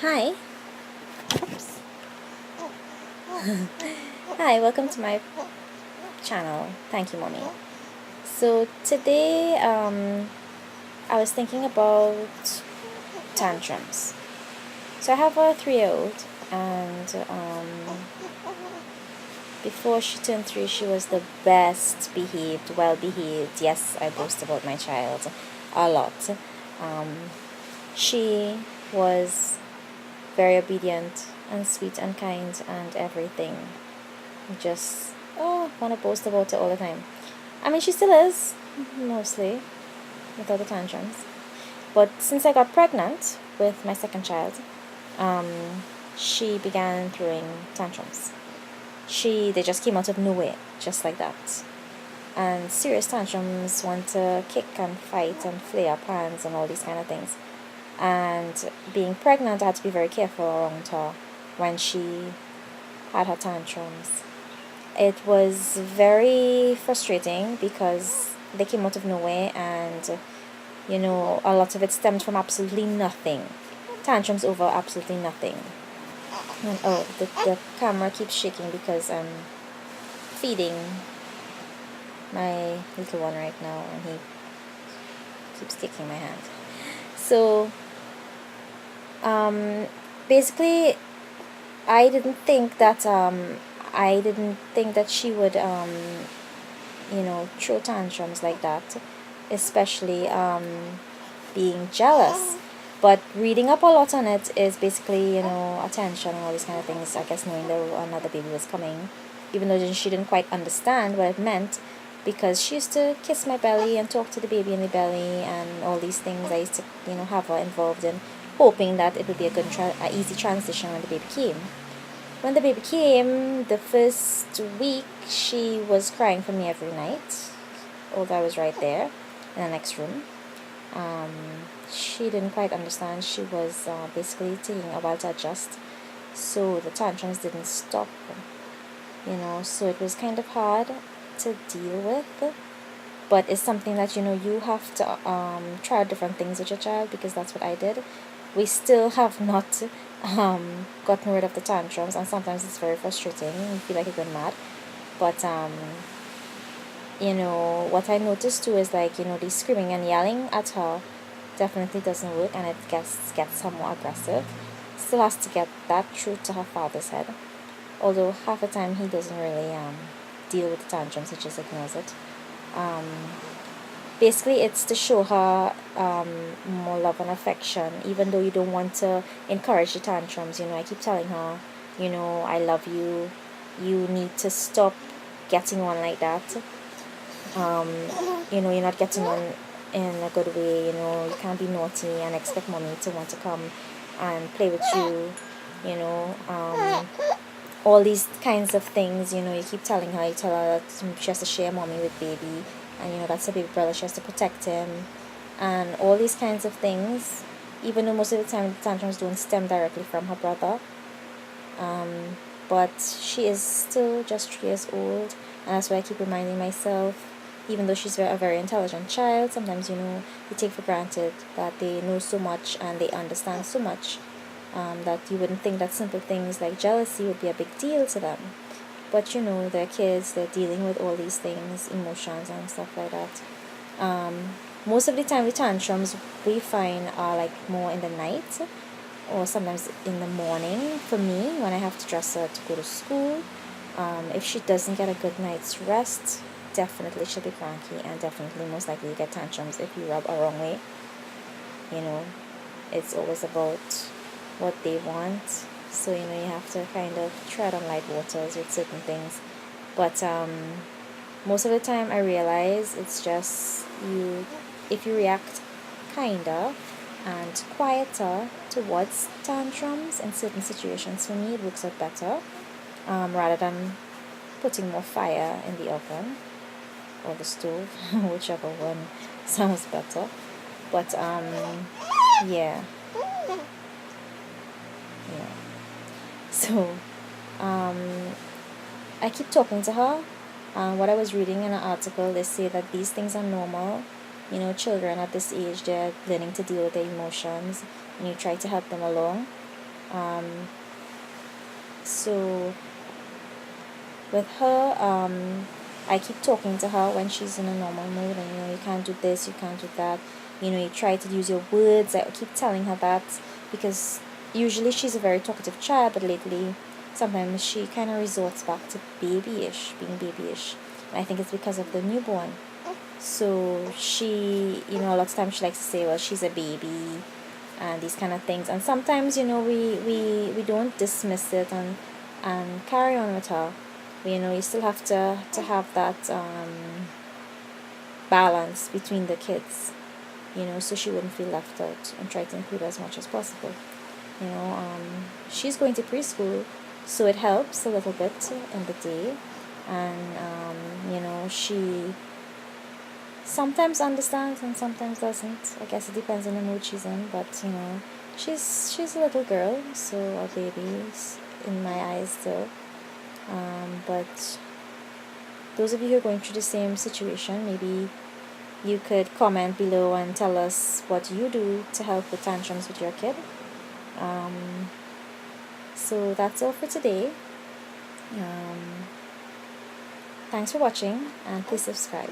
Hi. Hi, welcome to my channel. Thank you, mommy. So today, I was thinking about tantrums. So I have a 3-year-old, and before she turned 3, she was the best behaved, well behaved. Yes, I boast about my child a lot. Um, she was very obedient and sweet and kind and everything. Just want to boast about it all the time. I mean, she still is mostly without the tantrums. But since I got pregnant with my second child, she began throwing tantrums. They just came out of nowhere, just like that. And serious tantrums, want to kick and fight and flare up hands and all these kind of things. And being pregnant, I had to be very careful around her when she had her tantrums. It was very frustrating because they came out of nowhere, and a lot of it stemmed from absolutely nothing. Tantrums over absolutely nothing. And the camera keeps shaking because I'm feeding my little one right now, and he keeps kicking my hand. So basically, I didn't think that she would throw tantrums like that, especially being jealous. But reading up a lot on it is basically, attention and all these kind of things. I guess knowing that another baby was coming, even though she didn't quite understand what it meant, because she used to kiss my belly and talk to the baby in the belly and all these things. I used to, have her involved in, hoping that it would be a easy transition when the baby came. When the baby came, the first week, she was crying for me every night, although I was right there in the next room. She didn't quite understand. She was basically taking a while to adjust, so the tantrums didn't stop, so it was kind of hard to deal with. But it's something that, you have to try different things with your child, because that's what I did. We still have not gotten rid of the tantrums, and sometimes it's very frustrating. You feel like you're going mad. But what I noticed too is, like, the screaming and yelling at her definitely doesn't work, and it gets her more aggressive. Still has to get that through to her father's head, although half the time he doesn't really deal with the tantrums. He just ignores it. Basically, it's to show her more love and affection, even though you don't want to encourage the tantrums. I keep telling her, I love you. You need to stop getting on like that. You're not getting on in a good way. You can't be naughty and expect mommy to want to come and play with you. All these kinds of things. You keep telling her. You tell her that she has to share mommy with baby, and that's her baby brother. She has to protect him, and all these kinds of things. Even though most of the time the tantrums don't stem directly from her brother, but she is still just 3 years old, and that's why I keep reminding myself. Even though she's a very intelligent child, sometimes you take for granted that they know so much and they understand so much, that you wouldn't think that simple things like jealousy would be a big deal to them. But they're kids, they're dealing with all these things, emotions and stuff like that. Most of the time, the tantrums we find are like more in the night, or sometimes in the morning. For me, when I have to dress her to go to school, if she doesn't get a good night's rest, definitely she'll be cranky, and definitely most likely get tantrums if you rub a wrong way. It's always about what they want, so you have to kind of tread on light waters with certain things. But most of the time I realize it's just if you react kinder and quieter towards tantrums in certain situations, for me it works out better, rather than putting more fire in the oven or the stove, whichever one sounds better. But yeah. So I keep talking to her. What I was reading in an article, they say that these things are normal. Children at this age, they're learning to deal with their emotions, and you try to help them along. So with her, I keep talking to her when she's in a normal mood, and you can't do this, you can't do that. You try to use your words. I keep telling her that, because usually she's a very talkative child, but lately sometimes she kind of resorts back to being babyish. And I think it's because of the newborn. So she, a lot of times she likes to say, well, she's a baby, and these kind of things. And sometimes, we don't dismiss it and carry on with her. You still have to have that balance between the kids, so she wouldn't feel left out, and try to include her as much as possible. She's going to preschool, so it helps a little bit in the day. And she sometimes understands and sometimes doesn't. I guess it depends on the mood she's in, but she's a little girl, so a baby in my eyes still. But those of you who are going through the same situation, maybe you could comment below and tell us what you do to help with tantrums with your kid. So that's all for today. Thanks for watching, and please subscribe.